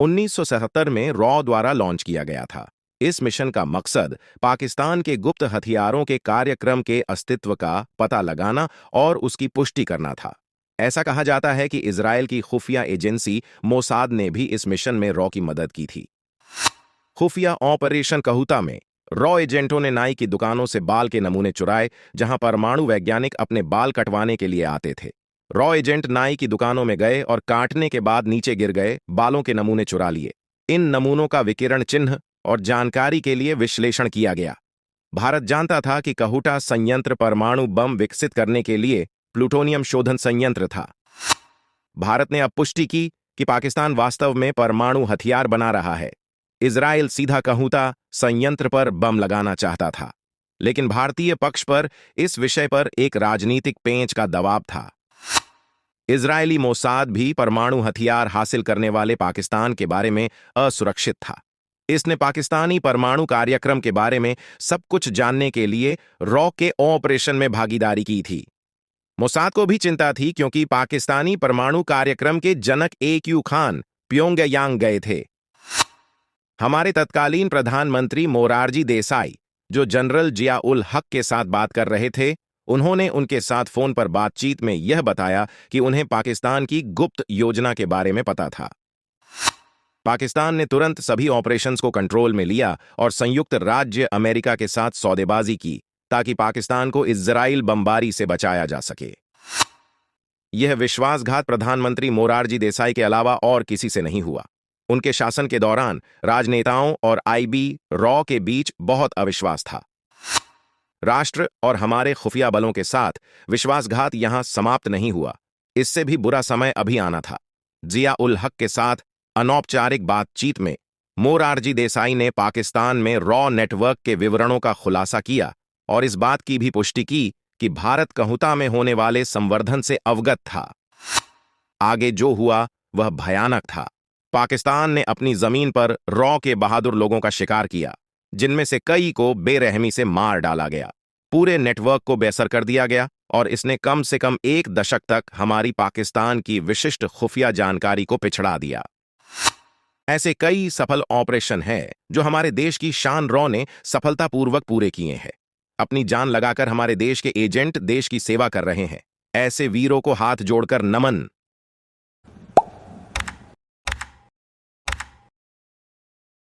1977 में रॉ द्वारा लॉन्च किया गया था। इस मिशन का मकसद पाकिस्तान के गुप्त हथियारों के कार्यक्रम के अस्तित्व का पता लगाना और उसकी पुष्टि करना था। ऐसा कहा जाता है कि इजरायल की खुफिया एजेंसी मोसाद ने भी इस मिशन में रॉ की मदद की थी। खुफिया ऑपरेशन कहूता में रॉ एजेंटों ने नाई की दुकानों से बाल के नमूने चुराए, जहां परमाणु वैज्ञानिक अपने बाल कटवाने के लिए आते थे। रॉ एजेंट नाई की दुकानों में गए और काटने के बाद नीचे गिर गए बालों के नमूने चुरा लिए। इन नमूनों का विकिरण चिन्ह और जानकारी के लिए विश्लेषण किया गया। भारत जानता था कि कहूटा संयंत्र परमाणु बम विकसित करने के लिए प्लूटोनियम शोधन संयंत्र था। भारत ने अब पुष्टि की कि पाकिस्तान वास्तव में परमाणु हथियार बना रहा है। इजरायल सीधा कहूता संयंत्र पर बम लगाना चाहता था, लेकिन भारतीय पक्ष पर इस विषय पर एक राजनीतिक पेंच का दबाव था। इजरायली मोसाद भी परमाणु हथियार हासिल करने वाले पाकिस्तान के बारे में असुरक्षित था। इसने पाकिस्तानी परमाणु कार्यक्रम के बारे में सब कुछ जानने के लिए रॉ के ऑपरेशन में भागीदारी की थी। मोसाद को भी चिंता थी, क्योंकि पाकिस्तानी परमाणु कार्यक्रम के जनक AQ खान प्योंगयांग गए थे। हमारे तत्कालीन प्रधानमंत्री मोरारजी देसाई, जो जनरल जिया उल हक के साथ बात कर रहे थे, उन्होंने उनके साथ फोन पर बातचीत में यह बताया कि उन्हें पाकिस्तान की गुप्त योजना के बारे में पता था। पाकिस्तान ने तुरंत सभी ऑपरेशंस को कंट्रोल में लिया और संयुक्त राज्य अमेरिका के साथ सौदेबाजी की, ताकि पाकिस्तान को इजराइल बमबारी से बचाया जा सके। यह विश्वासघात प्रधानमंत्री मोरारजी देसाई के अलावा और किसी से नहीं हुआ। उनके शासन के दौरान राजनेताओं और IB रॉ के बीच बहुत अविश्वास था। राष्ट्र और हमारे खुफिया बलों के साथ विश्वासघात यहां समाप्त नहीं हुआ। इससे भी बुरा समय अभी आना था। जिया उल हक के साथ अनौपचारिक बातचीत में मोरारजी देसाई ने पाकिस्तान में रॉ नेटवर्क के विवरणों का खुलासा किया और इस बात की भी पुष्टि की कि भारत कहूता में होने वाले संवर्धन से अवगत था। आगे जो हुआ वह भयानक था। पाकिस्तान ने अपनी जमीन पर रॉ के बहादुर लोगों का शिकार किया, जिनमें से कई को बेरहमी से मार डाला गया। पूरे नेटवर्क को बेअसर कर दिया गया और इसने कम से कम 1 दशक तक हमारी पाकिस्तान की विशिष्ट खुफिया जानकारी को पिछड़ा दिया। ऐसे कई सफल ऑपरेशन हैं जो हमारे देश की शान रॉ ने सफलतापूर्वक पूरे किए हैं। अपनी जान लगाकर हमारे देश के एजेंट देश की सेवा कर रहे हैं। ऐसे वीरों को हाथ जोड़कर नमन।